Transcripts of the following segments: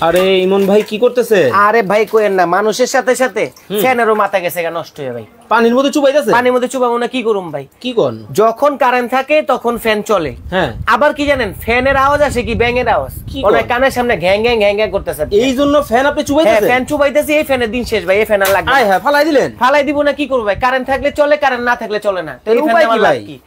আরে ইমন ভাই কি করতেছে? আরে ভাই কোয়েন না, মানুষের সাথে সাথে ফ্যানেরও মাথা গেছে গা, নষ্ট হয়ে ভাই। পানির মধ্যে চুবাইতেছে? পানির মধ্যে চুবাবো না, কি করুম ভাই? কি কোন? যখন কারেন্ট থাকে তখন ফ্যান চলে, হ্যাঁ। আবার কি জানেন, ফ্যানের আওয়াজ আসে কি ব্যাঙের আওয়াজ, অনেক কানের সামনে ঘ্যাং ঘ্যাং ঘ্যাং ঘ্যাং করতেছে। এই জন্য ফ্যান আপনি চুবাইতেছেন? হ্যাঁ, ফ্যান চুবাইতেছি। এই ফ্যানের দিন শেষ ভাই, এই ফ্যান আর লাগবে না। হ্যাঁ, ফালাই দিলেন? ফালাই দিব না, কি করব ভাই? কারেন্ট থাকলে চলে, কারেন্ট না থাকলে চলে না। এই ফ্যান আমার লাভ কি?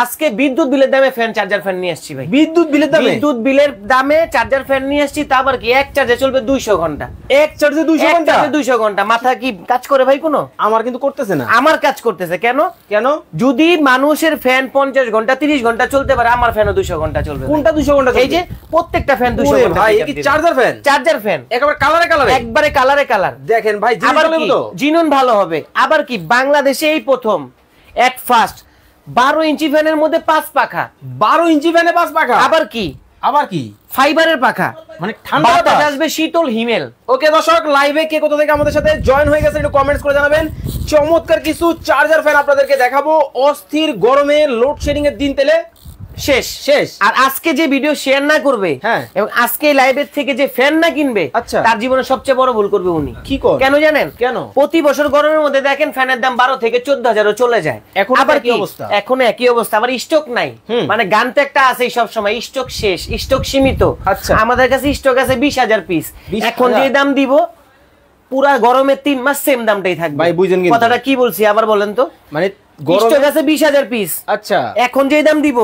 আজকে বিদ্যুৎ বিলের দামে ফ্যান চার্জার ফ্যান নিয়ে আসছি ভাই। বিদ্যুৎ বিলের দামে? বিদ্যুৎ বিলের দামে চার্জার ফ্যান নিয়ে আসছি। তা আবার কি, এক চার্জে চলবে 200 ঘন্টা। এক চার্জে 200 ঘন্টা? 200 ঘন্টা। মাথা কি কাজ করে ভাই কোনো? আমার কিন্তু করতেছে না। আমার কাজ করতেছে। কেন কেন? যদি মানুষের ফ্যান 50 ঘন্টা 30 ঘন্টা চলতে পারে, আমার ফ্যানও 200 ঘন্টা চলবে। কোনটা 200 ঘন্টা চলবে? এই যে প্রত্যেকটা ফ্যান 200 ঘন্টা। ভাই কি চার্জার ফ্যান? চার্জার ফ্যান একেবারে কালারে কালারে? একবারে কালারে কালার। দেখেন ভাই, জিনন ভালো হবে। আবার কি, বাংলাদেশে এই প্রথম এক ফার্স্ট 12 ইঞ্চি ফ্যানের মধ্যে 5 পাখা। 12 ইঞ্চি ফ্যানে 5 পাখা? আবার কি ফাইবারের পাখা, মানে ঠান্ডা বাতাস আসবে, শীতল হিমেল। ওকে দর্শক, লাইভে কে কোথা থেকে আমাদের সাথে জয়েন হয়ে গেছে একটু কমেন্টস করে জানাবেন। চমৎকার কিছু চার্জার ফ্যান আপনাদেরকে দেখাবো। অস্থির গরমে লোডশেডিং এর দিন তেলে শেষ শেষ। আর আজকে যে ভিডিও শেয়ার না করবে, হ্যাঁ, এবং আজকে লাইভের থেকে যে ফ্যান না কিনবে, আচ্ছা, তার জীবনে সবচেয়ে বড় ভুল করবে উনি। কি করে? কেন জানেন? কেন? প্রতি বছর গরমের মধ্যে দেখেন ফ্যানের দাম 12 থেকে 14,000 চলে যায়। এখন আবার কি অবস্থা? এখন একই অবস্থা। আবার স্টক নাই, মানে গান তো একটা আছে সব সময়, স্টক শেষ, স্টক সীমিত। আচ্ছা, আমাদের কাছে স্টক আছে 20,000 পিস। এখন যে দাম দিব, পুরা গরমের 3 মাস সেম দামটাই থাকবে। ভাই বুঝেন কিন্তু কথাটা কি বলছি আবার বলেন তো? মানে স্টক আছে 20,000 পিস। আচ্ছা, এখন যে দাম দিব,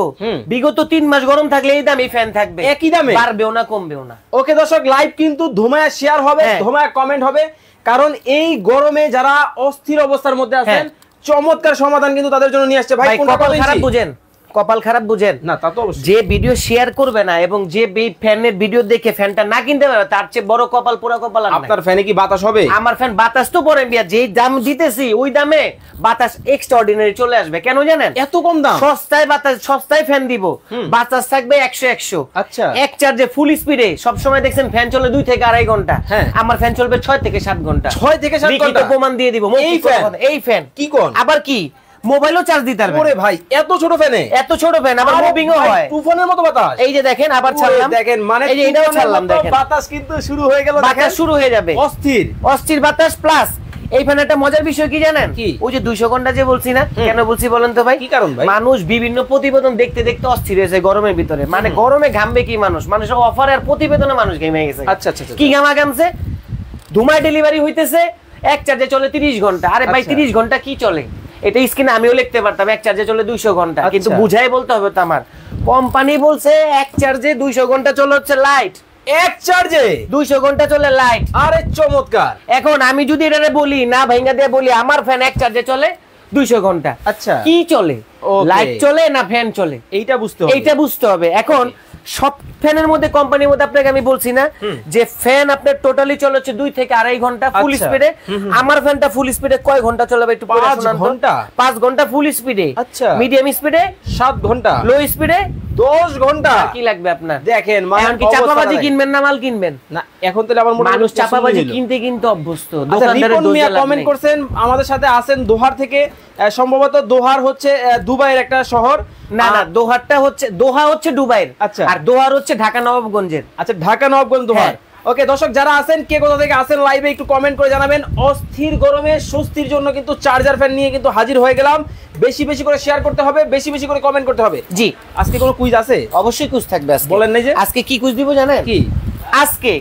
বিগত 3 মাস গরম থাকলে এই দামই ফ্যান থাকবে, একই দামে, বাড়বেও না কমবেও না। ওকে দর্শক, লাইভ কিন্তু ধুমায়া শেয়ার হবে, ধুমায়া কমেন্ট হবে, কারণ এই গরমে যারা অস্থির অবস্থার মধ্যে আছেন, চমৎকার সমাধান কিন্তু তাদের জন্য নিয়ে আসছে। ভাই কপাল খারাপ বুঝেন, কপাল খারাপ বুঝেন না, তা তো অবশ্যই। যে ভিডিও শেয়ার করবে না এবং যে ফ্যানের ভিডিও দেখে ফ্যানটা না কিনতে পারবে, তার চেয়ে বড় কপাল, পুরা কপাল। আপনার ফ্যানে কি বাতাস হবে? আমার ফ্যান বাতাস তো পড়ে বিয়া, যে দাম দিতেছি ওই দামে বাতাস এক্সট্রাঅর্ডিনারি চলে আসবে। কেন জানেন? এত কম দাম। সস্তায় বাতাস, সস্তায় ফ্যান দিব, বাতাস থাকবে 100। আচ্ছা, এক চার্জে ফুল স্পিডে সব সময় দেখছেন ফ্যান চলে 2 থেকে 2.5 ঘন্টা। আমার ফ্যান চলবে 6 থেকে 7 ঘন্টা। 6 থেকে 7 ঘন্টা প্রমাণ দিয়ে দিব। এই ফ্যান কি কোন? আবার কি, মোবাইলও চার্জ দিতে পারবে। ওরে ভাই, এত ছোট ফ্যানে? এত ছোট ফ্যান, আবার মুভিংও হয়, তুফানের মতো বাতাস। এই যে দেখেন, আবার ছাড়লাম, দেখেন, মানে এই যে এটাও ছাড়লাম, দেখেন বাতাস কিন্তু শুরু হয়ে গেল, বাতাস শুরু হয়ে যাবে। অস্থির অস্থির বাতাস। প্লাস এই ফ্যান একটা মজার বিষয় কি জানেন? ওই যে 200 ঘন্টা যে বলছি না, কেন বলছি বলেন তো ভাই? কি কারণ ভাই? মানুষ বিভিন্ন প্রতিবেদন দেখতে দেখতে অস্থির হয়েছে গরমের ভিতরে। মানে গরমে ঘামবে কি মানুষ, মানুষের অফার আর প্রতিবেদনে মানুষ ঘেমে গেছে। আচ্ছা আচ্ছা, কি ঘামা ঘামছে? ধুমায় ডেলিভারি হইতেছে, এক চার্জে চলে 30 ঘন্টা। আরে ভাই 30 ঘন্টা কি চলে? এটা স্ক্রিনে আমিও লিখতে পারতাম, এক চার্জে চলে 200 ঘন্টা, কিন্তু বুঝাই বলতে হবে তো আমার। কোম্পানি বলছে এক চার্জে 200 ঘন্টা চলে হচ্ছে লাইট। এক চার্জে 200 ঘন্টা চলে লাইট। আরে চমৎকার। এখন আমি যদি এটারে বলি না, ভাইঙ্গা দিয়ে বলি আমার ফ্যান এক চার্জে চলে 200 ঘন্টা, আচ্ছা, কি চলে? লাইট চলে না ফ্যান চলে? এইটা বুঝতে হবে। এখন সব ফ্যানের মধ্যে, কোম্পানির মধ্যে আপনাকে আমি বলছি না যে ফ্যান আপনার টোটালি চলে হচ্ছে 2 থেকে 2.5 ঘন্টা ফুল স্পিডে। আমার ফ্যানটা ফুল স্পিডে কয় ঘন্টা চলবে একটু পড়ে শুনান তো? 5 ঘন্টা ফুল স্পিডে। আচ্ছা, মিডিয়াম স্পিডে 7 ঘন্টা, লো স্পিডে 10 ঘন্টা। কি লাগবে আপনার? দেখেন, এখন কি চাপাবাজি কিনবেন না মাল কিনবেন? না, এখন তাহলে আমার মানুষ চাপাবাজি কিনতে কিন্তু অভ্যস্ত। দোকানদারের দোষ লাগে। কমেন্ট করছেন, আমাদের সাথে আছেন দোহার থেকে, সম্ভবত দোহার হচ্ছে দুবাইয়ের একটা শহর। না না, দোহা হচ্ছে দুবাইয়ের। আচ্ছা, আর দোহার হচ্ছে ঢাকা নবাবগঞ্জের। আচ্ছা, ঢাকা নবাবগঞ্জ, দোহার। ওকে দর্শক, যারা আছেন, কে কোথা থেকে আছেন, লাইভে একটু কমেন্ট করে জানাবেন। অস্থির গরমে স্বস্তির জন্য কিন্তু চার্জার ফ্যান নিয়ে কিন্তু হাজির হয়ে গেলাম। বেশি বেশি করে শেয়ার করতে হবে, বেশি বেশি করে কমেন্ট করতে হবে। জি, আজকে কোনো কুইজ আছে? অবশ্যই কুইজ থাকবে আজকে। বলেন নাই যে আজকে কি কুইজ দিব জানেন? কি? আজকে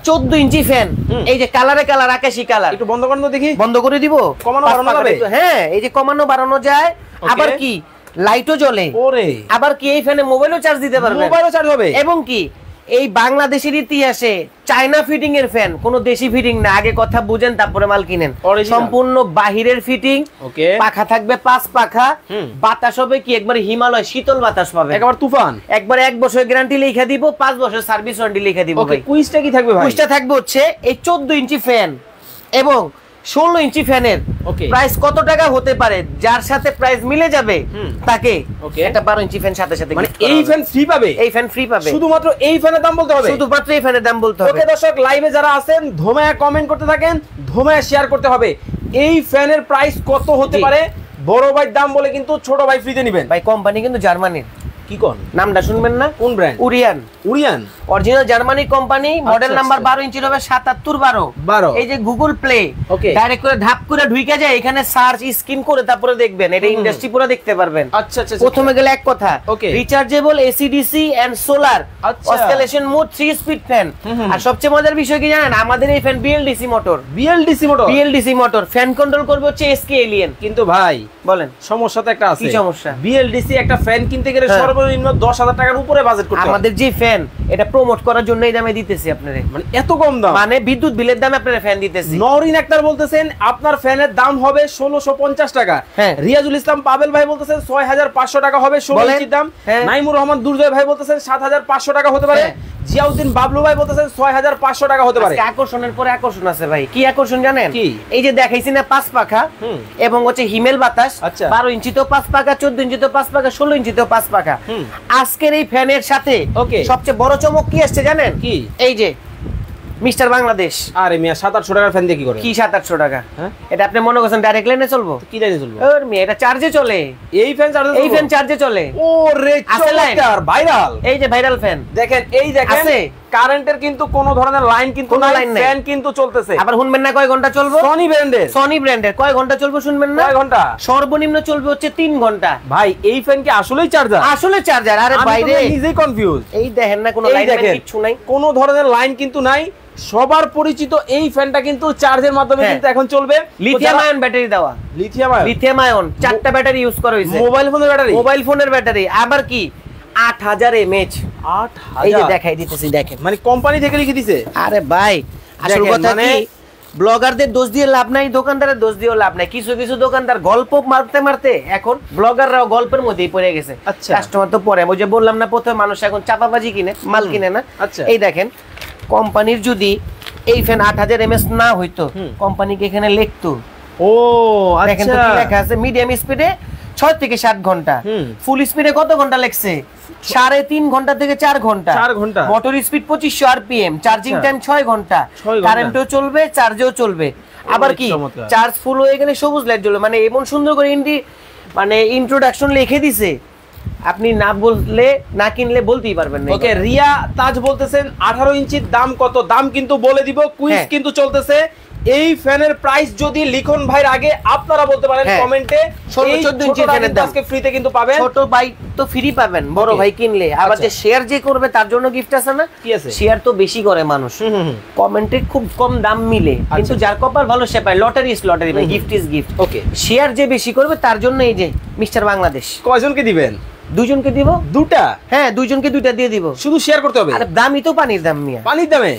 14 ইঞ্চি ফ্যান, এই যে কালারে কালার, আকাশি কালার, একটু বন্ধ করেন তো দেখি। বন্ধ করে দিব? কমানো বাড়ানো যাবে? হ্যাঁ, এই যে কমানো বাড়ানো যায়। আবার কি, লাইটও জ্বলে। ওরে, আবার কি, এই ফ্যানে মোবাইলও চার্জ দিতে পারবে। মোবাইলও চার্জ হবে। এবং কি, এই বাংলাদেশের ইতিহাসে চায়না ফিটিং এর ফ্যান, কোন দেশি ফিটিং না। আগে কথা বুঝেন, তারপরে মাল কিনেন। সম্পূর্ণ বাহিরের ফিটিং, পাখা থাকবে 5 পাখা, বাতাস হবে কি একবার হিমালয় শীতল বাতাস পাবে, একবার তুফান। একবার 1 বছর গ্যারান্টি লিখে দিব, 5 বছর সার্ভিস ওয়ারেন্টি লিখে দিব। ভাই কুইজটা কি থাকবে? ভাই কুইজটা থাকবে হচ্ছে এই 14 ইঞ্চি ফ্যান এবং 16 ইঞ্চি ফ্যানের প্রাইস কত টাকা হতে পারে, যার সাথে প্রাইস মিলে যাবে তাকে একটা 12 ইঞ্চি ফ্যান সাথে সাথে, মানে এই ফ্যান ফ্রি পাবে। এই ফ্যান ফ্রি পাবে, শুধুমাত্র এই ফ্যানের দাম বলতে হবে। শুধুমাত্র এই ফ্যানের দাম বলতে হবে। ওকে দর্শক, লাইভে যারা আছেন, ধোমায়া কমেন্ট করতে থাকেন, ধোমায়া শেয়ার করতে হবে। এই ফ্যানের প্রাইস কত হতে পারে? বড় ভাই দাম বলে কিন্তু ছোট ভাই ফ্রিতে নেবেন। ভাই কোম্পানি কিন্তু জার্মানির। কি কোন নামটা শুনবেন না? কোন ব্র্যান্ড? উরিয়ান। উরিয়ান original Germany company, model number 12 inch হবে 7712। এই যে গুগল প্লে ডাইরেক্ট করে ধাপ করে ঢুকে যায়, এখানে সার্চ স্ক্রিন করে তারপরে দেখবেন, এটা ইন্ডাস্ট্রি পুরো দেখতে পারবেন। আচ্ছা আচ্ছা, প্রথমে গেলে এক কথা, rechargeable AC DC and solar oscillation mode 3 speed fan. আর সবচেয়ে মজার বিষয় কি জানেন, আমাদের এই fan BLDC motor. BLDC motor fan control করবে হচ্ছে এসকে এলিয়েন। কিন্তু ভাই বলেন সমস্যা তো একটা আছে। কি সমস্যা? বিএলডিসি একটা ফ্যান কিনতে গেলে সর্বনিম্ন 10,000 টাকার উপরে বাজেট করতে হয়। আমাদের যে ফ্যান এটা প্রমোট করার জন্য এই দামে দিতেছি আপনারে, মানে এত কম দাম, মানে বিদ্যুৎ বিলের দামে আপনারা ফ্যান দিতেছি। নওরিন আক্তার বলতেছেন আপনার ফ্যানের দাম হবে 1650 টাকা। রিয়াজুল ইসলাম পাবেল ভাই বলতেছেন 6500 টাকা হবে 16 ইঞ্চির দাম। নাইমুর রহমান দুর্জয় ভাই বলতেছেন 7500 টাকা হতে পারে। জিয়াউদ্দিন বাবলু ভাই বলতেছেন 6500 টাকা হতে পারে। আকর্ষণের পরে আকর্ষণ আছে ভাই। কি আকর্ষণ জানেন? এই যে দেখাইছি না 5 পাখা এবং হচ্ছে হিমেল বাতাস, 12 ইঞ্চি তো 5 পাখা, 14 ইঞ্চি তো 5 পাখা, 16 ইঞ্চি তো 5 পাখা। আজকের এই ফ্যানের সাথে সবচেয়ে বড় চমক কি আসছে জানেন? কি? এই যে মিস্টার বাংলাদেশ। আরে মিয়া 700-800 টাকার ফ্যান দিয়ে কি করে? কি 700-800 টাকা? এটা আপনি মনে করছেন ডাইরেক্ট লাইনে চলবো? কি লাইনে চলবে? ওর মিয়া এটা চার্জে চলে। এই ফ্যান চার্জে চলে। ওরে চমৎকার ভাইরাল। এই যে ভাইরাল ফ্যান দেখেন, এই দেখেন আছে কারেন্টের কিন্তু কোনো ধরনের লাইন কিন্তু নাই, ফ্যান কিন্তু চলতেছে। আবার শুনবেন না কয় ঘন্টা চলবে? সনি ব্র্যান্ডের কয় ঘন্টা চলবে শুনবেন না? কয় ঘন্টা? সর্বনিম্ন চলবে হচ্ছে 3 ঘন্টা। ভাই এই ফ্যান কি আসলেই চার্জার? আসলে চার্জার। আরে বাইরে আমি নিজেই কনফিউজ। এই দেখেন না কোনো লাইন কিছু নাই, কোনো ধরনের লাইন কিন্তু নাই। সবার পরিচিত এই ফ্যানটা কিন্তু চার্জের মাধ্যমে কিন্তু এখন চলবে। লিথিয়াম আয়ন ব্যাটারি দেওয়া। লিথিয়াম আয়ন 4টা ব্যাটারি ইউজ করা হয়েছে। মোবাইল ফোনের ব্যাটারি। আবার কি 8000 mAh। 8000 এই যে দেখাই দিতেছি দেখেন, মানে কোম্পানি থেকে লিখে দিয়েছে। আরে ভাই আসল কথা কি, ব্লগারদের দোষ দিয়ে লাভ নাই, দোকানদারের দোষ দিয়েও লাভ নাই। কিছু কিছু দোকানদার গল্প মারতে মারতে এখন ব্লগাররাও গল্পের মধ্যেই পড়ে গেছে। কাস্টমার তো পরে ওই যে বললাম না, প্রথমে মানুষ এখন চাপাবাজি কিনে, মাল কিনে না। এই দেখেন কোম্পানির যদি এই ফ্যান 8000 mAh না হইতো, কোম্পানিকে এখানে লিখতো। ও দেখেন তো কি লেখা আছে, মিডিয়াম স্পিডে 6 থেকে 7 ঘন্টা, ফুল স্পিডে কত ঘন্টা লেখছে? 3.5 ঘন্টা থেকে 4 ঘন্টা। Motor speed 2500 rpm, charging time 6 ঘন্টা, কারেন্টও চলবে, চার্জও চলবে। আবার কি চার্জ ফুল হয়ে গেলে সবুজ লাইট জ্বলবে। মানে এমন সুন্দর করে ইন্ট্রোডাকশন লিখে দিছে, আপনি না বললে না কিনলে বলতেই পারবেন না। ওকে, রিয়া তাজ বলতেছেন 18 ইঞ্চির দাম কত? দাম কিন্তু বলে দিব, কুইজ কিন্তু চলতেছে। এই ফ্যানের প্রাইস যদি লিখন ভাইয়ের আগে আপনারা বলতে পারেন কমেন্টে। 14 ইঞ্চি ফ্যানের দাম আজকে ফ্রিতে কিন্তু পাবেন। ছোট ভাই তো ফ্রি পাবেন, বড় ভাই কিনলে। আবার যে শেয়ার যে করবে তার জন্য গিফট আছে না? কি আছে? শেয়ার তো বেশি করে মানুষ, কমেন্টে খুব কম দাম মিলে, কিন্তু যার কপাল ভালো সে পায়। লটারি ইজ লটারি ভাই, gift is gift. Okay, share যে বেশি করবে তার জন্য এই যে মিস্টার বাংলাদেশ। কয়জনকে দিবেন? 2 জনকে দিব। 2টা? হ্যাঁ 2 জনকে 2টা দিয়ে দিব। শুধু শেয়ার করতে হবে? আরে দামই তো পানির দাম মিয়া।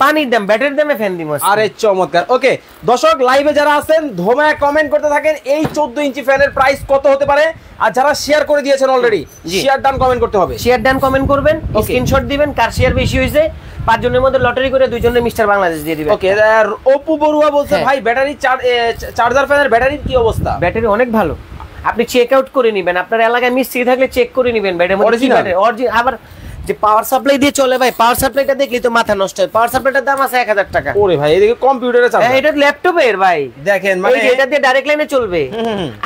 পানির দাম ব্যাটারির দামে ফ্যান দিব। আরে চমৎকার। ওকে দর্শক লাইভে যারা আছেন ধোমায় কমেন্ট করতে থাকেন এই 14 ইঞ্চি ফ্যানের প্রাইস কত হতে পারে। আর যারা শেয়ার করে দিয়েছেন অলরেডি, শেয়ার ডান কমেন্ট করতে হবে। শেয়ার ডান কমেন্ট করবেন, স্ক্রিনশট দিবেন কার শেয়ার বেশি হয়েছে। 5 জনের মধ্যে লটারি করে 2 জনের মিস্টার বাংলাদেশ দিয়ে দিবেন। ওকে, আর অপু বড়ুয়া বলছে ভাই ব্যাটারি চার্জার ফ্যানের ব্যাটারির কি অবস্থা? ব্যাটারি অনেক ভালো, আপনি চেক আউট করে নেবেন। আপনার এলাকায় মিস্ত্রি থাকলে চেক করে নেবেন ব্যাটারি অরিজিনাল। আবার যে পাওয়ার সাপ্লাই দিয়ে চলে ভাই, পাওয়ার সাপ্লাইটা দেখলি তো মাথা নষ্ট হয়। পাওয়ার সাপ্লাইটার দাম আছে 1000 টাকা। ওরে ভাই এদিকে কম্পিউটারে চালায়, এটা ল্যাপটপের ভাই দেখেন, মানে এটা দিয়ে ডাইরেক্ট লাইনে চলবে।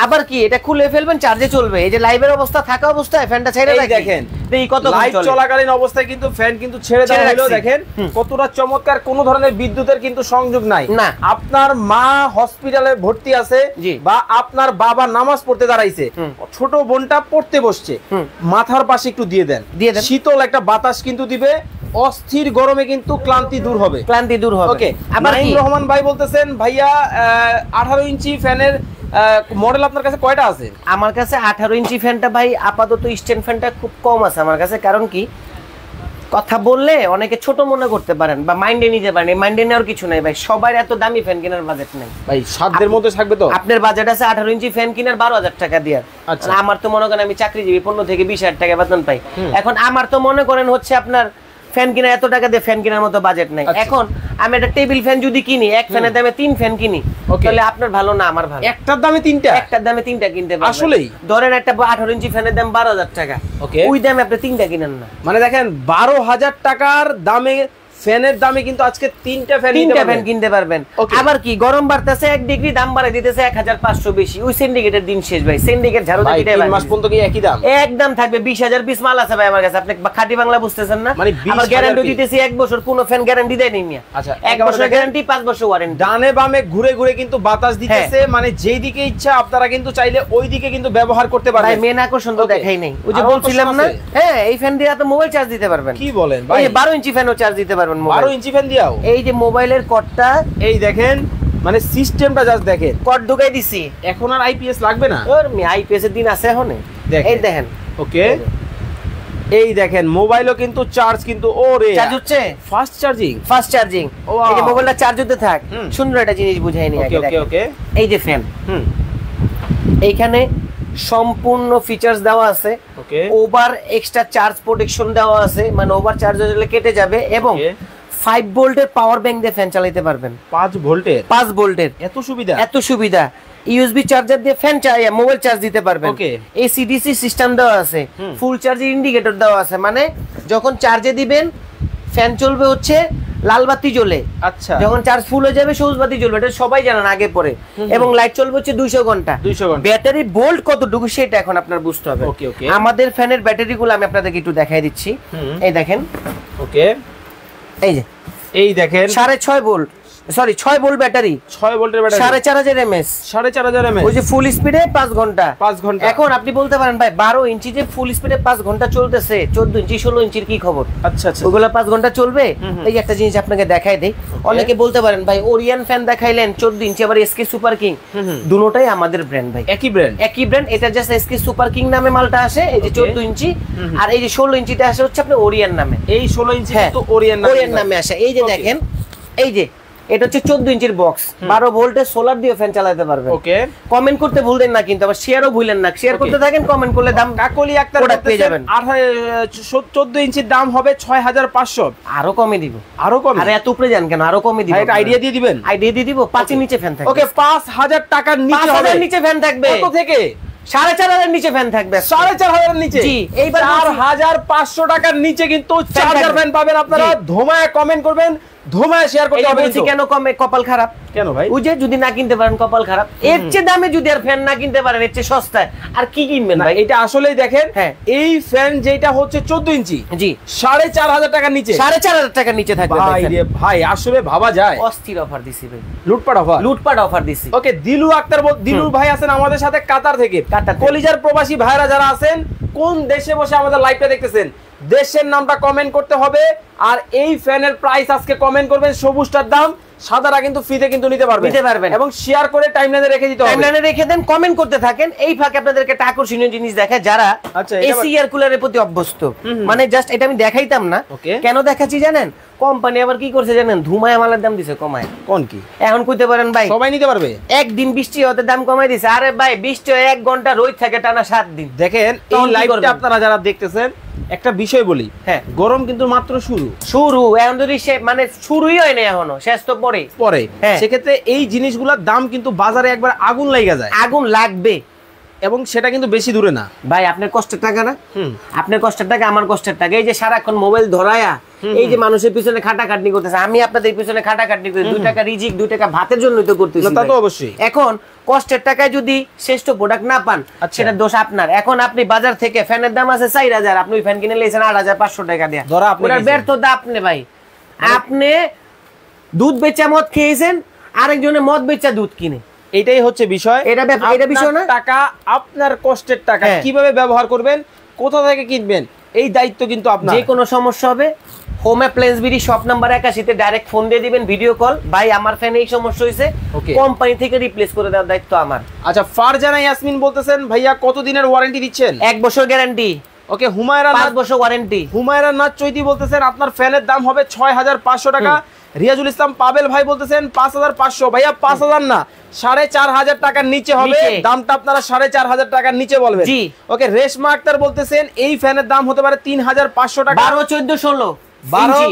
আবার কি এটা খুলে ফেলবেন, চার্জে চলবে। এই যে লাইভের অবস্থা থাকা অবস্থায় ফ্যানটা ছেড়ে রাখেন, দেখেন এই কত লাইভ চলাকালীন অবস্থায় কিন্তু ফ্যান কিন্তু ছেড়ে দেওয়া হলো। দেখেন কতটা চমৎকার, কোনো ধরনের বিদ্যুতের কিন্তু সংযোগ নাই। আপনার মা হসপিটালে ভর্তি আছে বা আপনার বাবা নামাজ পড়তে দাঁড়াইছে, ছোট বোনটা পড়তে বসছে, মাথার পাশে একটু দিয়ে দেন, শীতল একটা বাতাস কিন্তু দিবে। অস্থির গরমে কিন্তু ক্লান্তি দূর হবে। ওকে, নাইম রহমান ভাই বলতেছেন ভাইয়া 18 ইঞ্চি ফ্যানের মডেল আপনার কাছে কয়টা আছে? আমার কাছে 18 ইঞ্চি ফ্যানটা ভাই আপাতত স্ট্যান্ড ফ্যানটা খুব কম আছে আমার কাছে। কারণ কি, কথা বললে অনেকে ছোট মনে করতে পারেন বা মাইন্ডে নিতে পারেন। মাইন্ডে নেওয়ার কিছু নাই ভাই, সবার এত দামি ফ্যান কেনার বাজেট নাই ভাই। সাধ্যের মধ্যে থাকবে তো। আপনার বাজেট আছে 18 ইঞ্চি ফ্যান কেনার 12000 টাকা দিয়ে। আমার তো মনে করেন আমি চাকরিজীবী, 15 থেকে 20,000 টাকা বেতন পাই। এখন আমার তো মনে করেন হচ্ছে আপনার ফ্যান কিনা এত টাকা দিয়ে ফ্যান কেনার মতো বাজেট নাই। এখন আমি একটা টেবিল ফ্যান যদি কিনি, এক ফ্যানের দামে 3 ফ্যান কিনি, তাহলে আপনার ভালো না আমার ভালো? একটার দামে 3টা? একটার দামে 3টা কিনতে পারবেন। আসলেই ধরেন একটা 18 ইঞ্চি ফ্যানের দাম 12000 টাকা, ওই দামে আপনি 3টা কিনেন না। মানে দেখেন 12000 টাকার দামে ফ্যানের দামে কিন্তু আজকে তিনটা ফ্যান কিনতে পারবেন। আবার কি গরম বাড়তেছে 1 ডিগ্রি, দাম বাড়ায় দিতেছে 1500 বেশি। ওই সিন্ডিকেটের দিন শেষ ভাই। সিন্ডিকেট ঝাড়ু দিয়ে দিতে 3 মাস পর্যন্ত কি একই দাম? একদম থাকবে। 20000 পিস মাল আছে ভাই আমার কাছে। আপনি খাঁটি বাংলা বুঝতেছেন না? মানে আমার গ্যারান্টি দিতেছি 1 বছর, কোনো ফ্যান গ্যারান্টি দেয় নি মিয়া। আচ্ছা 1 বছর গ্যারান্টি, 5 বছর ওয়ারেন্টি। ডানে বামে ঘুরে ঘুরে কিন্তু বাতাস দিতেছে, মানে যেই দিকে ইচ্ছা আপনারা কিন্তু চাইলে ওই দিকে কিন্তু ব্যবহার করতে পারবেন। ভাই মেন আকর্ষণ তো দেখাই নাই। ওই যে বলছিলাম না, হ্যাঁ এই ফ্যান দিয়ে তো মোবাইল চার্জ দিতে পারবেন। কি বলেন ভাই? এই 12 ইঞ্চি ফ্যানও চার্জ দিতে পারবেন মোবাইল। 12 ইঞ্চি ফ্যান দিয়াও? এই যে মোবাইলের কর্ডটা এই দেখেন, মানে সিস্টেমটা জাস্ট দেখেন। কর্ড ঢুকাই দিছি। এখন আর আইপিএস লাগবে না। ওর মি আইপিএস এর দিন আছে এখনে। এই দেখেন। ওকে, এই দেখেন মোবাইলও কিন্তু চার্জ কিন্তু ওরে চার্জ হচ্ছে ফাস্ট চার্জিং। এই যে মোবাইলটা চার্জ হতে থাক। সুন্দর একটা জিনিস বুঝাইনি আগে দেখেন। ওকে, এই যে ফ্যান, এইখানে সম্পূর্ণ ফিচারস দেওয়া আছে। ওকে, ওভার এক্সট্রা চার্জ প্রোটেকশন দেওয়া আছে, মানে ওভার চার্জ হলে কেটে যাবে। এবং 5 ভোল্টের পাওয়ার ব্যাংক দিয়ে ফ্যান চালাতে পারবেন। 5 ভোল্টের এত সুবিধা। ইউএসবি চার্জার দিয়ে ফ্যান মোবাইল চার্জ দিতে পারবেন। ওকে, এসিডিসি সিস্টেম দেওয়া আছে, ফুল চার্জের ইন্ডিকেটর দেওয়া আছে, মানে যখন চার্জে দিবেন ফ্যান চলবে হচ্ছে লাল বাতি জ্বলে। আচ্ছা, যখন চার্জ ফুল হয়ে যাবে সবুজ বাতি জ্বলবে। এটা সবাই জানেন আগে পরে। এবং লাইট চলবে হচ্ছে 200 ঘন্টা। ব্যাটারি ভোল্ট কতটুকু সেটা এখন আপনার বুঝতে হবে। আমাদের ফ্যানের ব্যাটারিগুলো আমি আপনাদেরকে একটু দেখাই দিচ্ছি। এই দেখেন। ওকে, এই যে এই দেখেন 6.5 ভোল্ট, সরি 6 ভোল্ট ব্যাটারি, 6 ভোল্টের ব্যাটারি, 4500 এমএস, 4500 এমএস। ওই যে ফুল স্পিডে 5 ঘন্টা। এখন আপনি বলতে পারেন ভাই 12 ইঞ্চি যে ফুল স্পিডে 5 ঘন্টা চলতেছে, 14 ইঞ্চি 16 ইঞ্চির কি খবর? আচ্ছা আচ্ছা, ওগুলা 5 ঘন্টা চলবে। এই একটা জিনিস আপনাকে দেখাই দেই। অনেকে বলতে পারেন ভাই ওরিয়ন ফ্যান দেখাইলেন 14 ইঞ্চি, আবার এসকে সুপার কিং, দুটোটাই আমাদের ব্র্যান্ড ভাই, একই ব্র্যান্ড। এটা জাস্ট এসকে সুপার কিং নামে মালটা আসে, এই যে 14 ইঞ্চি, আর এই যে 16 ইঞ্চিটা আসে হচ্ছে আপনি ওরিয়ন নামে। এই 16 ইঞ্চি তো ওরিয়ন নামে আসে। এই যে দেখেন, এই যে এটা হচ্ছে 14 ইঞ্চির বক্স, 12 ভোল্টের সোলার দিয়ে ফ্যান চালাতে পারবেন। ওকে, কমেন্ট করতে ভুলবেন না কিন্তু, আবার শেয়ারও ভুলেন না। শেয়ার করতে থাকেন, কমেন্ট করলে দাম কাকলি আক্তার পেয়ে যাবেন। 14 ইঞ্চির দাম হবে 6500। আরো কমে দিব, আরো কমে। আরে এত উপরে যান কেন? আরো কমে দিব। এটা আইডিয়া দিয়ে দিবেন? আইডিয়া দিয়ে দিব। 5 এর নিচে ফ্যান থাকবে। ওকে, 5000 টাকার নিচে হবে। 5000 নিচে ফ্যান থাকবে। কত থেকে? 4500 নিচে ফ্যান থাকবে। 4500 নিচে? জি, এইবার 4500 টাকার নিচে কিন্তু চার্জার ফ্যান পাবেন আপনারা। ধোমায় কমেন্ট করবেন, ধোমায় শেয়ার করতে হবে। বলছি কেন কমে? কপাল খারাপ কেন ভাই? ওই যে যদি না কিনতে পারেন কপাল খারাপ। এর চেয়ে দামে যদি আর ফ্যান না কিনতে পারেন, এর চেয়ে সস্তায় আর কি কিনবেন ভাই? এটা আসলেই দেখেন, এই ফ্যান যেটা হচ্ছে 14 ইঞ্চি, জি 4500 টাকার নিচে, 4500 টাকার নিচে থাকবে ভাই রে ভাই। আসলে ভাবা যায়। অস্থির অফার দিছি ভাই, লুটপাট অফার দিছি। ওকে, দিলু আক্তার, দিলু ভাই আছেন আমাদের সাথে কাতার থেকে। কলিজার প্রবাসী ভাইরা যারা আছেন, কোন দেশে বসে আমাদের লাইভটা দেখতেছেন, দেশের নামটা কমেন্ট করতে হবে। আর এই ফ্যানের প্রাইস আজকে কমেন্ট করবেন। সবুজটার দাম, সাদাটা কিন্তু ফ্রিতে কিন্তু নিতে পারবেন এবং শেয়ার করে টাইমলাইনে রেখে দিতে হবে। টাইমলাইনে রেখে দেন, কমেন্ট করতে থাকেন। এই ফাঁকে আপনাদেরকে একটা আকর্ষণীয় জিনিস দেখায়, যারা এসি এয়ার কুলারের প্রতি অভ্যস্ত, মানে জাস্ট এটা আমি দেখাইতাম না, কেন দেখাচ্ছি জানেন? কোম্পানি আবার কি করছে জানেন? ধুমায় মালের দাম দিছে কমায়। কোন কি? এখন কইতে পারেন ভাই সবাই নিতে পারবে? একদিন বৃষ্টি হতে দাম কমাই দিছে। আরে ভাই বৃষ্টি 1 ঘন্টা রোদ থাকে টানা 7 দিন। দেখেন এই লাইভটা আপনারা যারা দেখতেছেন, একটা বিষয় বলি, হ্যাঁ গরম কিন্তু মাত্র শুরু। এখন যদি মানে শুরুই হয় না, এখনো শেষ তো পরে। সেক্ষেত্রে এই জিনিসগুলোর দাম কিন্তু বাজারে একবার আগুন লাগা যায়। আগুন লাগবে, এবং সেটা কিন্তু বেশি দূরে না ভাই। আপনার কষ্টের টাকা না, আপনার কষ্টের টাকা, আমার কষ্টের টাকা। এই যে সারাক্ষণ মোবাইল ধরায়া এই যে মানুষের পিছনে খাটাখাটনি করতেছে, আমি আপনাদের পিছনে খাটাখাটনি করি, 2 টাকা রিজিক, 2 টাকা ভাতের জন্যই তো করতেছি। তা তো অবশ্যই। এখন কষ্টের টাকায় যদি শ্রেষ্ঠ প্রোডাক্ট না পান, সেটা দোষ আপনার। এখন আপনি বাজার থেকে ফ্যানের দাম আছে 4000, আপনি ওই ফ্যান কিনে নিয়েছেন 8500 টাকা দিয়ে। ওটার ব্যর্থতা আপনি ভাই। আপনি দুধ বেচা মদ খেয়েছেন, আরেকজনে মদ বেচা দুধ কিনে। এটাই হচ্ছে বিষয়। এটা বিষয় না, টাকা আপনার কষ্টের টাকা কিভাবে ব্যবহার করবেন, কোথা থেকে কিনবেন, এই দায়িত্ব কিন্তু আপনার। যে কোনো সমস্যা হবে, home appliance BD shop number 81 direct phone দিয়ে দিবেন, ভিডিও কল, ভাই আমার ফ্যানে এই সমস্যা হয়েছে, কোম্পানি থেকে রিপ্লেস করে দেওয়ার দায়িত্ব আমার। আচ্ছা, ফারজানা ইয়াসমিন বলতেছেন, ভাইয়া কতদিনের ওয়ারেন্টি দিচ্ছেন? 1 বছর গ্যারান্টি। ওকে, হুমায়রা 5 বছর ওয়ারেন্টি। হুমায়রা নাচ চৈতি বলতেছেন আপনার ফ্যানের দাম হবে 6500 টাকা। রিয়াজুল ইসলাম পাবেল ভাই বলতেছেন 5500। ভাইয়া 5000 না, 4500 টাকার নিচে হবে দামটা। আপনারা 4500 টাকার নিচে বলবেন। জি। ওকে, রেশমা আক্তার বলতেছেন এই ফ্যানের দাম হতে পারে 3500 টাকা। 12 14 16 12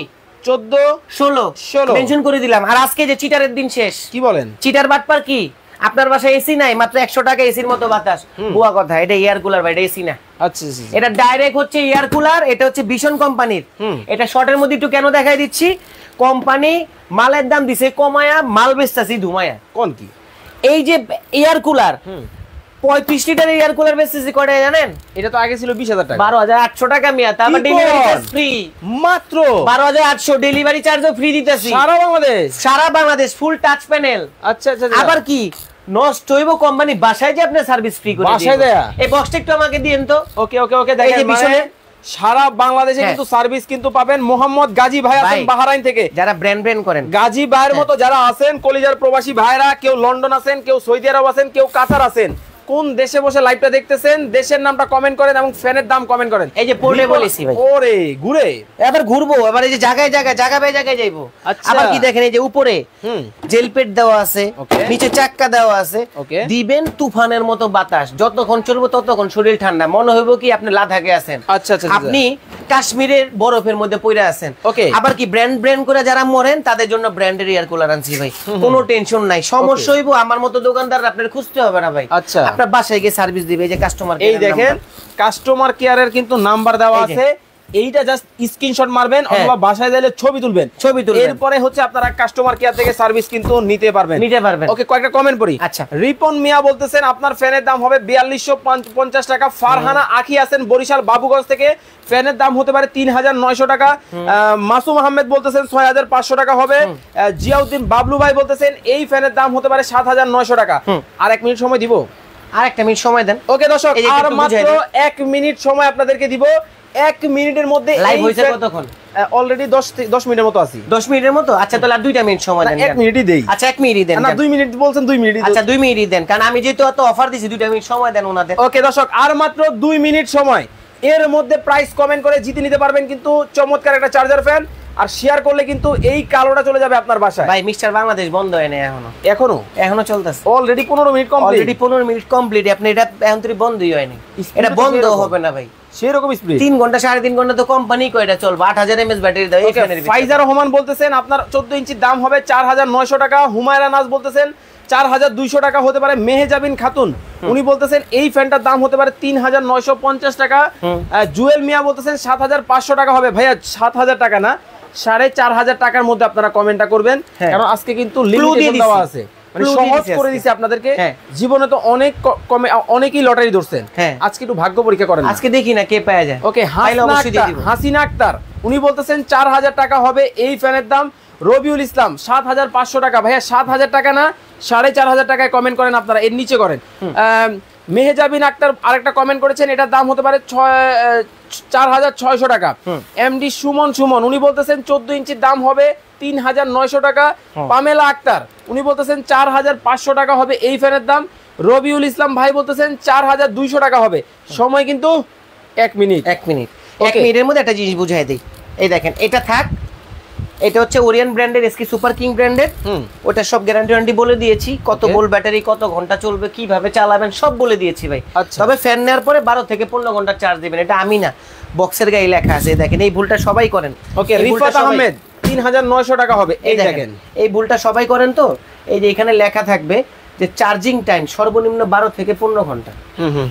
14 16 মেনশন করে দিলাম। আর আজকে যে চিটারের দিন শেষ। কি বলেন? চিটার বাটপার কি? আপনার বাসায় এসি নাই, মাত্র 100 টাকা এসির মতো বাতাস। বুয়া কথা, এটা এয়ার কুলার ভাই, এটা এসি না। আচ্ছা, এটা ডাইরেক্ট হচ্ছে এয়ার কুলার। এটা হচ্ছে ভিশন কোম্পানির। এটা শর্টের মধ্যে একটু কেন দেখাই দিচ্ছি, কোম্পানি মালের দাম দিছে কমায়া, মাল বেচতাছি ধুমায়া। কোন কি এই যে air cooler 35 litre air cooler বেচতেছি কয়টা জানেন? এটা তো আগে ছিল 20,000 টাকা, 12,800 টাকা মিয়া, তারপর ডেলিভারি চার্জ ফ্রি, মাত্র 12,800 ডেলিভারি চার্জও ফ্রি দিতেছি সারা বাংলাদেশ। সারা বাংলাদেশ ফুল টাচ প্যানেল। আচ্ছা আচ্ছা, আবার কি নষ্ট হইব কোম্পানি বাসায় যে আপনি সার্ভিস ফ্রি করে বাসায় দেয়া। এই বক্সটা একটু আমাকে দিয়েন তো। ওকে ওকে ওকে, দেখেন মানে সারা বাংলাদেশে কিন্তু সার্ভিস কিন্তু পাবেন। মোহাম্মদ গাজী ভাই আছেন বাহরাইন থেকে, যারা ব্র্যান্ড করেন, গাজী ভাইয়ের মতো যারা আছেন কলিজার প্রবাসী ভাইরা, কেউ লন্ডন আছেন, কেউ সৌদি আরব আছেন, কেউ কাতার আছেন, কোন দেশে বসে লাইভটা দেখতেছেন দেশের নামটা কমেন্ট করেন এবং ফ্যানের দাম কমেন্ট করেন। এই যে পড়লে বলেছি ভাই, ওরে ঘুরে এবার ঘুরবো, এবার এই যে জায়গায় জায়গায় জায়গা বাই জায়গায় যাইবো। আচ্ছা। আবার কি দেখেন এই যে উপরে জেল পেট দেওয়া আছে, নিচে চাক্কা দেওয়া আছে, দিবেন তুফানের মতো বাতাস, যতক্ষণ চলবে ততক্ষণ শরীর ঠান্ডা, মনে হইব কি আপনি লাদাখে আছেন। আচ্ছা আচ্ছা, আপনি কাশ্মীরের বরফের মধ্যে পড়ে আছেন। আবার কি ব্র্যান্ড করে যারা মরেন তাদের জন্য ব্র্যান্ডের এয়ার কুলার আনছি ভাই, কোনো টেনশন নাই। সমস্যা হইব আমার মতো দোকানদার আপনার খুঁজতে হবে না ভাই। আচ্ছা, আপনার বাসায় গিয়ে সার্ভিস দিবে। এই যে কাস্টমার, এই দেখেন কাস্টমার কেয়ারের কিন্তু নাম্বার দেওয়া আছে, এইটা জাস্ট স্ক্রিনশট মারবেন অথবা বাসায় গেলে ছবি তুলবেন, এরপরে হচ্ছে আপনারা কাস্টমার কেয়ার থেকে সার্ভিস কিন্তু নিতে পারবেন। ওকে, কয়েকটা কমেন্ট পড়ি। আচ্ছা, রিপন মিয়া বলতেছেন আপনার ফ্যানের দাম হবে 4250 টাকা। ফারহানা আখি আছেন বরিশাল বাবুগঞ্জ থেকে, ফ্যানের দাম হতে পারে 3900 টাকা। মাসুম আহমেদ বলতেছেন 6500 টাকা হবে। জিয়াউদ্দিন বাবলু ভাই বলতেছেন এই ফ্যানের দাম হতে পারে 7900 টাকা। আর 1 মিনিট সময় দিব, আর 1 মিনিট সময় দেন। ওকে দর্শক, আর মাত্র 1 মিনিট সময় আপনাদেরকে দিব। 1 মিনিটের মধ্যে লাইভ হইছে কতক্ষণ? অলরেডি 10 মিনিটের মতো আছি। 10 মিনিটের মতো? আচ্ছা, তাহলে আর 2টা মিনিট সময় দেন। 1 মিনিটই দেই। আচ্ছা, 1 মিনিটই দেন না, 2 মিনিট বলছেন, 2 মিনিটই। আচ্ছা, 2 মিনিটই দেন, কারণ আমি যেহেতু এত অফার দিছি 2টা মিনিট সময় দেন ওনাদের। ওকে দর্শক, আর মাত্র 2 মিনিট সময়, এর মধ্যে প্রাইস কমেন্ট করে জিতে নিতে পারবেন কিন্তু চমৎকার একটা চার্জার ফ্যান। আর শেয়ার করলে কিন্তু এই কালোটা চলে যাবে আপনার বাসায়। ভাই মিস্টার বাংলাদেশ বন্ধ হয় না এখনো চলতেছে। Already 15 minute complete, already 15 minute complete. আপনি এটা এখন তুই বন্ধই হয়নি, এটা বন্ধ হবে না ভাই। সেরকম স্পিড 3 ঘন্টা 3.5 ঘন্টা তো কোম্পানি কয়টা চলবে। 8000 mAh ব্যাটারি দাও এই ফ্যানের ভিতরে। ফাইজার রহমান বলতেছেন আপনার 14 ইঞ্চির দাম হবে 4900 টাকা। হুমায়রা নাজ বলতেছেন 4200 টাকা হতে পারে। মেহেজাবিন খাতুন উনি বলতেছেন এই ফ্যানটার দাম হতে পারে 3950 টাকা। জুয়েল মিয়া বলতেছেন 7500 টাকা হবে। ভাইয়া 7000 টাকা না, 4500 টাকার মধ্যে আপনারা কমেন্টটা করবেন, কারণ আজকে কিন্তু লিমিটেশন দেওয়া আছে, মানে সহজ করে দিছি আপনাদেরকে। জীবনে তো অনেক কমে অনেকেই লটারি ধরছেন, আজকে একটু ভাগ্য পরীক্ষা করেন, আজকে দেখি না কে পাওয়া যায়। ওকে, হাসিনা আক্তার উনি বলতেছেন 4000 টাকা হবে এই ফ্যানের দাম। রবিউল ইসলাম 7500 টাকা। ভাইয়া 7000 টাকা না, 4500 টাকায় কমেন্ট করেন আপনারা, এর নিচে করেন। মেহেজাবিন আক্তার আরেকটা কমেন্ট করেছেন, এটার দাম হতে পারে 4600 টাকা। এমডি সুমন উনি বলতেছেন 14 ইঞ্চির দাম হবে 3900 টাকা। পামেলা আক্তার উনি বলতেছেন 4500 টাকা হবে এই ফ্যানের দাম। রবিউল ইসলাম ভাই বলতেছেন 4200 টাকা হবে। সময় কিন্তু 1 মিনিট। 1 মিনিটের মধ্যে একটা জিনিস বুঝাই দেই। এই দেখেন, এটা থাক, এটা হচ্ছে ওরিয়ন ব্র্যান্ডের, এসকি সুপার কিং ব্র্যান্ডের। ওটা সব গ্যারান্টি বলে দিয়েছি, কত ভোল্ট ব্যাটারি, কত ঘন্টা চলবে, কিভাবে চালাবেন সব বলে দিয়েছি ভাই। তবে ফ্যান নেওয়ার পরে 12 থেকে 15 ঘন্টা চার্জ দিবেন, এটা আমি না, বক্সের গায়ে লেখা আছে। দেখেন এই ভুলটা সবাই করেন। ওকে, রিফাত আহমেদ 3900 টাকা হবে। এই দেখেন এই ভুলটা সবাই করেন। তো এই যে এখানে লেখা থাকবে যে চার্জিং টাইম সর্বনিম্ন 12 থেকে 15 ঘন্টা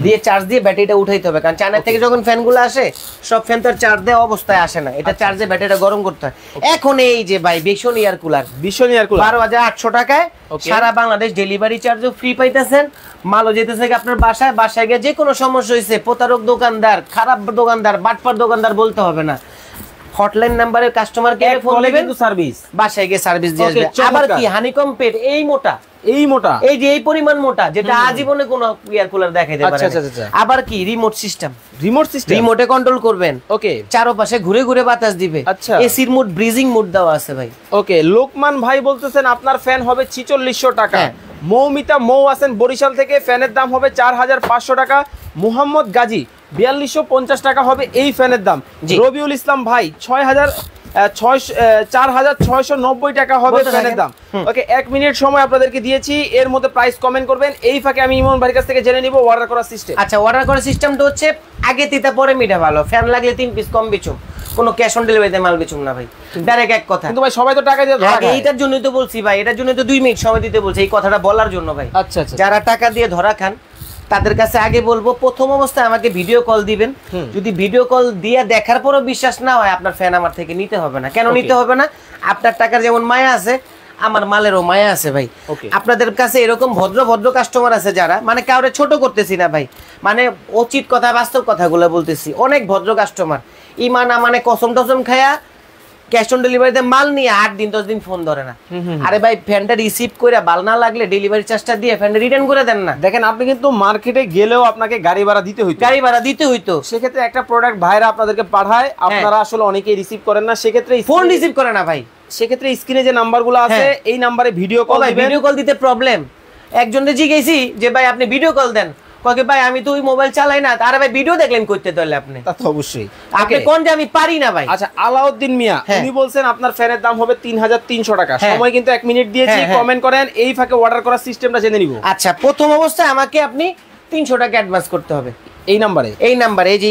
দিয়ে চার্জ দিয়ে ব্যাটারিটা উঠাইতে হবে, কারণ চায়না থেকে যখন ফ্যানগুলো আসে সব ফ্যান তো চার্জ দেওয়া অবস্থায় আসে না, এটা চার্জে ব্যাটারিটা গরম করতে হয়। এখন এই যে ভাই ভীষণ এয়ার কুলার 12800 টাকায় সারা বাংলাদেশ ডেলিভারি চার্জও ফ্রি পাইতেছেন। মালও যেতেছে আপনার বাসায় গিয়ে যে কোনো সমস্যা হয়েছে প্রতারক দোকানদার, খারাপ দোকানদার, বাটপার দোকানদার বলতে হবে না, হটলাইন নাম্বারে কাস্টমার কেয়ারে ফোন দিবেন, সার্ভিস বাসায় গিয়ে সার্ভিস দিয়ে আসবে। আবার কি হানিকম পেড এই মোটা, এই যে এই পরিমাণ মোটা, যেটা আজীবনে কোনো এয়ার কুলার দেখাইতে পারে না। আবার কি রিমোট সিস্টেম, রিমোটে কন্ট্রোল করবেন। ওকে, চারপাশে ঘুরে ঘুরে বাতাস দিবে। আচ্ছা, এসির মোড, ব্রিজিং মোড দেওয়া আছে ভাই। ওকে, লোকমান ভাই বলতেছেন আপনার ফ্যান হবে 4600 টাকা। মৌমিতা আছেন বরিশাল থেকে, ফ্যানের দাম হবে 4500 টাকা। মোহাম্মদ গাজী 4250 টাকা হবে এই ফ্যানের দাম। রবিউল ইসলাম ভাই 4690 টাকা হবে ফ্যানের দাম। ওকে, 1 মিনিট সময় আপনাদেরকে দিয়েছি, এর মধ্যে প্রাইস কমেন্ট করবেন। এই ফাঁকে আমি ইমন ভাইয়ের কাছ থেকে জেনে নিব অর্ডার করার সিস্টেম। আচ্ছা, অর্ডার করার সিস্টেমটা হচ্ছে আগে তিতা পরে মিঠা ভালো। ফ্যান লাগলে 3 পিস কম বেচুম, কোনো ক্যাশ অন ডেলিভারিতে মাল বেচুম না ভাই, ডাইরেক্ট এক কথা। কিন্তু ভাই সবাই তো টাকা দিয়ে ধরা খায়। এইটার জন্যই তো বলছি ভাই, এটার জন্য তো 2 মিনিট সময় দিতে বলছি এই কথাটা বলার জন্য ভাই। আচ্ছা আচ্ছা, যারা টাকা দিয়ে ধরা খান তাদের কাছে আগে বলবো প্রথম অবস্থায় আমাকে ভিডিও কল দিবেন। যদি ভিডিও কল দিয়ে দেখার পরও বিশ্বাস না হয়, আপনার ফ্যান আমার থেকে নিতে হবে না। কেন নিতে হবে না? আপনার টাকার যেমন মায়া আছে, আমার মালেরও মায়া আছে ভাই। আপনাদের কাছে এরকম ভদ্র ভদ্র কাস্টমার আছে যারা, মানে কাউরে ছোট করতেছি না ভাই, মানে উচিত কথা বাস্তব কথাগুলো বলতেছি। অনেক ভদ্র কাস্টমার ইমান মানে কসম টসম খায়া ক্যাশ অন ডেলিভারিতে মাল নিয়ে 8 দিন 10 দিন ফোন ধরে না। আরে ভাই ফ্যানটা রিসিভ করে ভালো না লাগলে ডেলিভারি চার্জটা দিয়ে ফ্যানটা রিটার্ন করে দেন না। দেখেন আপনি কিন্তু মার্কেটে গেলেও আপনাকে গাড়ি ভাড়া দিতে হইতো, সেক্ষেত্রে একটা প্রোডাক্ট ভাইরা আপনাদেরকে পাঠায়, আপনারা আসলে অনেকেই রিসিভ করেন না, সেক্ষেত্রে ফোন রিসিভ করে না ভাই। সেক্ষেত্রে স্ক্রিনে যে নাম্বারগুলো আছে এই নাম্বারে ভিডিও কল দিবেন। ভিডিও কল দিতে প্রবলেম, একজনকে জিজ্ঞেসি যে ভাই আপনি ভিডিও কল দেন, ককে ভাই আমি তো ওই মোবাইল চালাই না। আরে ভাই ভিডিও দেখলেন করতে তাহলে আপনি, তা তো অবশ্যই আপনি কোন যে আমি পারি না ভাই। আচ্ছা আলাউদ্দিন মিয়া উনি বলছেন আপনার ফ্যানের দাম হবে 3300 টাকা। সময় কিন্তু 1 মিনিট দিয়েছি, কমেন্ট করেন, এই ফাঁকে অর্ডার করার সিস্টেমটা জেনে নিব। আচ্ছা প্রথম অবস্থায় আমাকে আপনি 300 টাকা অ্যাডভান্স করতে হবে এই নাম্বারে। এই যে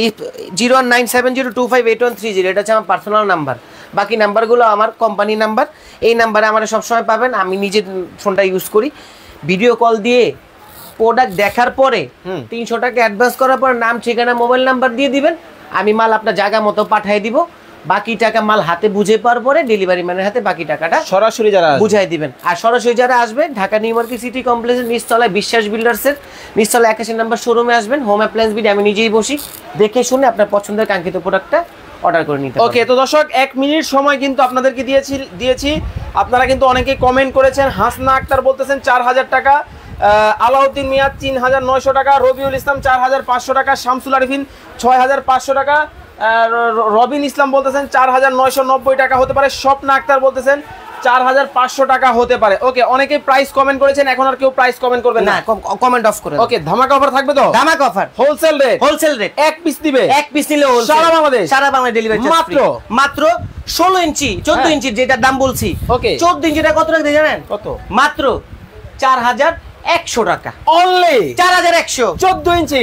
01970258130, এটা হচ্ছে আমার পার্সোনাল নাম্বার। বাকি নাম্বারগুলো আমার কোম্পানি নাম্বার। এই নাম্বারে আমার সবসময় পাবেন, আমি নিজে ফোনটা ইউজ করি। ভিডিও কল দিয়ে প্রোডাক্ট দেখার পরে 300 টাকা অ্যাডভান্স করার পর নাম ঠিকানা মোবাইল নাম্বার দিয়ে দিবেন, আমি মাল আপনার জায়গা মতো পাঠিয়ে দিব। বাকি টাকা মাল হাতে বুঝে পাওয়ার পরে ডেলিভারি ম্যানের হাতে বাকি টাকাটা সরাসরি যারা বুঝাই দিবেন। আর সরাসরি যারা আসবে ঢাকা নিউ মার্কেট সিটি কমপ্লেক্সের নিচতলায় বিশ্বাস বিল্ডার্সের নিচতলায় 81 নম্বর শোরুমে আসবেন। হোম অ্যাপ্লায়েন্স বিডি আমি নিজেই বসি, দেখে শুনে আপনার পছন্দের কাঙ্ক্ষিত প্রোডাক্টটা অর্ডার করে নিতে। ওকে, তো দর্শক 1 মিনিট সময় কিন্তু আপনাদেরকে দিয়েছি। আপনারা কিন্তু অনেকেই কমেন্ট করেছেন। হাসনা আক্তার বলতেছেন 4000 টাকা, আলাউদ্দিন মিয়া 3900 টাকা, রবিউল ইসলাম 4500 টাকা, শামসুল আরিফিন 6500 টাকা, রবিন ইসলাম বলতেছেন 4990 টাকা হতে পারে, স্বপ্না আক্তার বলতেছেন 4500 টাকা হতে পারে। ওকে, অনেকে প্রাইস কমেন্ট করেছেন, এখন আর কেউ প্রাইস কমেন্ট করবেন না, কমেন্ট অফ করে। ওকে, ধামাকা অফার থাকবে তো? ধামাকা অফার, হোলসেল রেট এক পিস দিবে, এক পিস নিলে সারা বাংলাদেশ ডেলিভারি মাত্র 16 ইঞ্চি 14 ইঞ্চি যেটা দাম বলছি। ওকে, 14 ইঞ্চিটা কত টাকা জানেন? কত? মাত্র 4100 টাকা অনলি। 4100 14 ইঞ্চি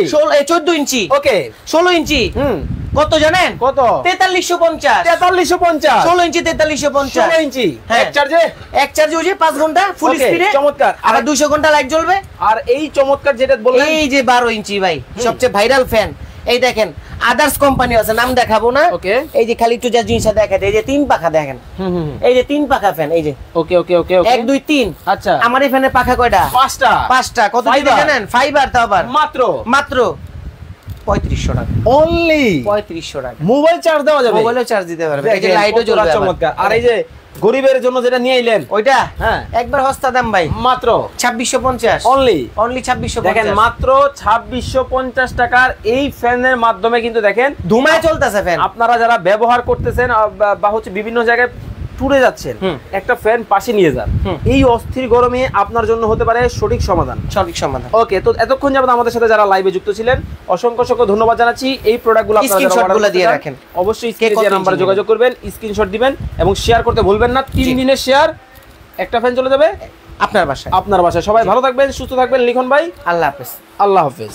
14 ইঞ্চি। ওকে, 16 ইঞ্চি কত জানেন? কত? 4350 16 ইঞ্চি 4350 16 ইঞ্চি এক চার্জে ওই যে 5 ঘন্টা ফুল স্পিডে। চমৎকার। আর 200 ঘন্টা লাইট জ্বলবে। আর এই চমৎকার যেটা বললেন, এই যে 12 ইঞ্চি ভাই সবচেয়ে ভাইরাল ফ্যান। এই দেখেন আদার্স কোম্পানি আছে, নাম দেখাবো না। ওকে, এই যে খালি একটু যা জিনিসটা দেখাতে, এই যে 3 পাখা দেখেন, এই যে 3 পাখা ফ্যান, এই যে ওকে ওকে ওকে 1 2 3। আচ্ছা, আমার এই ফ্যানের পাখা কয়টা? 5টা। কত দিতে জানেন? ফাইবার। তাও আবার মাত্র 3500 টাকা অনলি। 3500 টাকা মোবাইল চার্জ দেওয়া যাবে, মোবাইলেও চার্জ দিতে পারবে। এই যে লাইটও জ্বলবে। চমৎকার। আর এই যে গরিবের জন্য যেটা নিয়ে আইলেন ওইটা একবার সস্তা দাম ভাই, মাত্র 2650 অনলি 2650। দেখেন মাত্র 2650 টাকার এই ফ্যানের মাধ্যমে কিন্তু দেখেন ধুমায় চলতেছে ফ্যান। আপনারা যারা ব্যবহার করতেছেন বা হচ্ছে বিভিন্ন জায়গায় ট্যুরে যাচ্ছেন, একটা ফ্যান পাশে নিয়ে যান, এই অস্থির গরমে আপনার জন্য হতে পারে সঠিক সমাধান। ওকে, তো এতক্ষণ যাবত আমাদের সাথে যারা লাইভে যুক্ত ছিলেন অসংখ্য ধন্যবাদ জানাচ্ছি। এই প্রোডাক্টগুলো আপনারা দিয়ে রাখেন, অবশ্যই স্ক্রিনে নাম্বারে যোগাযোগ করবেন, স্ক্রিনশট দিবেন এবং শেয়ার করতে ভুলবেন না। 3 দিনের শেয়ার, একটা ফ্যান চলে যাবে আপনার বাসায়। সবাই ভালো থাকবেন, সুস্থ থাকবেন। লিখন ভাই, আল্লাহ হাফেজ। আল্লাহ হাফেজ।